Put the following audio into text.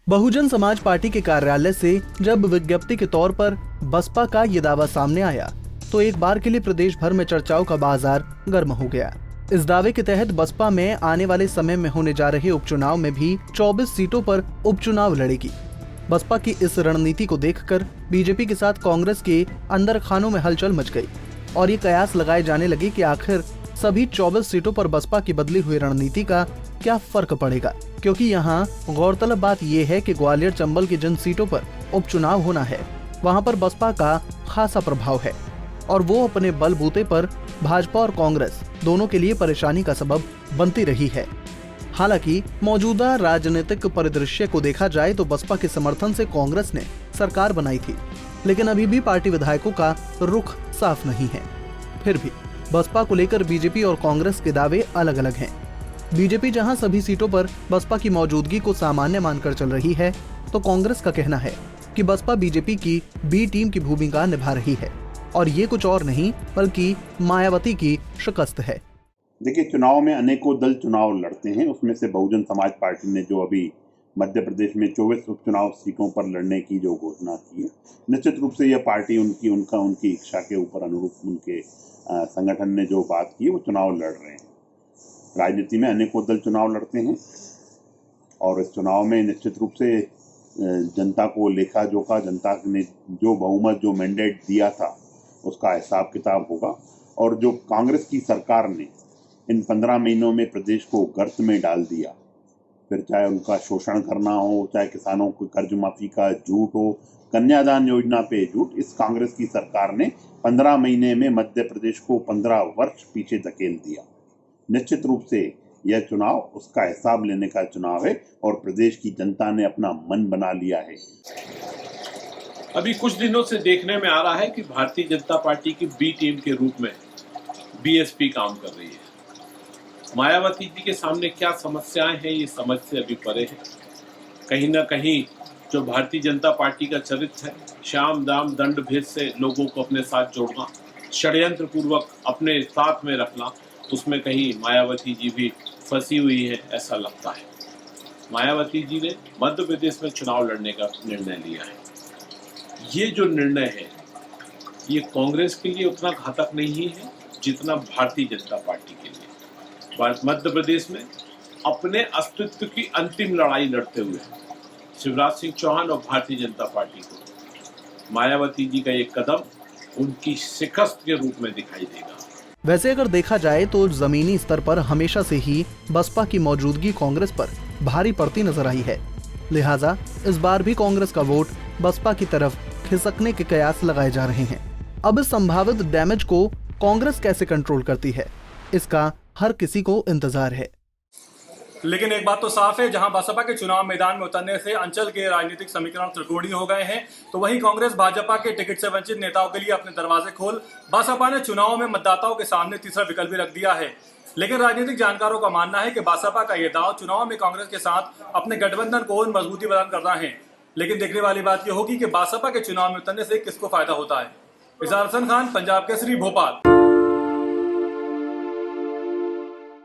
Bahujan Samaj party के कार्यालय से जब विज्ञप्ति के तौर पर बसपा का ये दावा सामने आया तो एक बार के लिए प्रदेश भर में चर्चाओं का बाजार गर्म हो गया। इस दावे के तहत बसपा में आने वाले समय में होने जा रहे उपचुनाव में भी 24 सीटों पर उपचुनाव लड़ेगी। बसपा की इस रणनीति को देखकर बीजेपी के साथ कांग्रेस के अंदर खानों में हलचल मच गई और ये कयास लगाए जाने लगे कि आखिर सभी 24 सीटों पर बसपा की बदली हुई रणनीति का क्या फर्क पड़ेगा, क्योंकि यहाँ गौरतलब बात यह है कि ग्वालियर चंबल की जिन सीटों पर उपचुनाव होना है वहाँ पर बसपा का खासा प्रभाव है और वो अपने बलबूते पर भाजपा और कांग्रेस दोनों के लिए परेशानी का सबब बनती रही है। हालांकि मौजूदा राजनीतिक परिदृश्य को देखा जाए तो बसपा के समर्थन से कांग्रेस ने सरकार बनाई थी, लेकिन अभी भी पार्टी विधायकों का रुख साफ नहीं है। फिर भी बसपा को लेकर बीजेपी और कांग्रेस के दावे अलग अलग हैं। बीजेपी जहां सभी सीटों पर बसपा की मौजूदगी को सामान्य मानकर चल रही है, तो कांग्रेस का कहना है कि बसपा बीजेपी की बी टीम की भूमिका निभा रही है और ये कुछ और नहीं बल्कि मायावती की शिकस्त है। देखिए, चुनाव में अनेकों दल चुनाव लड़ते हैं। उसमें से बहुजन समाज पार्टी ने जो अभी मध्य प्रदेश में 24 उपचुनाव सीटों पर लड़ने की जो घोषणा की है, निश्चित रूप से यह पार्टी उनकी इच्छा के ऊपर अनुरूप उनके संगठन ने जो बात की है वो चुनाव लड़ रहे हैं। राजनीति में अनेकों दल चुनाव लड़ते हैं और इस चुनाव में निश्चित रूप से जनता को लेखा जोखा, जनता ने जो बहुमत जो मैंडेट दिया था उसका हिसाब किताब होगा। और जो कांग्रेस की सरकार ने इन 15 महीनों में प्रदेश को गर्त में डाल दिया, फिर चाहे उनका शोषण करना हो, चाहे किसानों को कर्ज माफी का झूठ हो, कन्यादान योजना पे झूठ, इस कांग्रेस की सरकार ने 15 महीने में मध्य प्रदेश को 15 वर्ष पीछे धकेल दिया। निश्चित रूप से यह चुनाव उसका हिसाब लेने का चुनाव है और प्रदेश की जनता ने अपना मन बना लिया है। अभी कुछ दिनों से देखने में आ रहा है कि भारतीय जनता पार्टी की बी टीम के रूप में बीएसपी काम कर रही है। मायावती जी के सामने क्या समस्याएं हैं ये समझ से अभी परे है। कहीं ना कहीं जो भारतीय जनता पार्टी का चरित्र है, शाम दाम दंड भेद से लोगों को अपने साथ जोड़ना, षड्यंत्र पूर्वक अपने साथ में रखना, उसमें कहीं मायावती जी भी फंसी हुई है ऐसा लगता है। मायावती जी ने मध्य प्रदेश में चुनाव लड़ने का निर्णय लिया है। ये जो निर्णय है ये कांग्रेस के लिए उतना घातक नहीं है जितना भारतीय जनता पार्टी के लिए। मध्य प्रदेश में अपने अस्तित्व की अंतिम लड़ाई लड़ते हुए शिवराज सिंह चौहान और भारतीय जनता पार्टी को मायावती जी का एक कदम उनकी शिकस्त के रूप में दिखाई देगा। वैसे अगर देखा जाए तो जमीनी स्तर पर हमेशा से ही बसपा की मौजूदगी कांग्रेस पर भारी पड़ती नजर आई है, लिहाजा इस बार भी कांग्रेस का वोट बसपा की तरफ खिसकने के कयास लगाए जा रहे हैं। अब इस संभावित डैमेज को कांग्रेस कैसे कंट्रोल करती है, इसका हर किसी को इंतजार है। लेकिन एक बात तो साफ है, जहां बसपा के चुनाव मैदान में उतरने से अंचल के राजनीतिक समीकरण त्रिकोणीय हो गए हैं, तो वहीं कांग्रेस भाजपा के टिकट से वंचित नेताओं के लिए अपने दरवाजे खोल बसपा ने चुनाव में मतदाताओं के सामने तीसरा विकल्प भी रख दिया है। लेकिन राजनीतिक जानकारों का मानना है कि बसपा का यह दाव चुनाव में कांग्रेस के साथ अपने गठबंधन को मजबूती प्रदान करना है। लेकिन देखने वाली बात यह होगी कि बसपा के चुनाव में उतरने से किसको फायदा होता है। इज़हार हसन खान, पंजाब केसरी, भोपाल।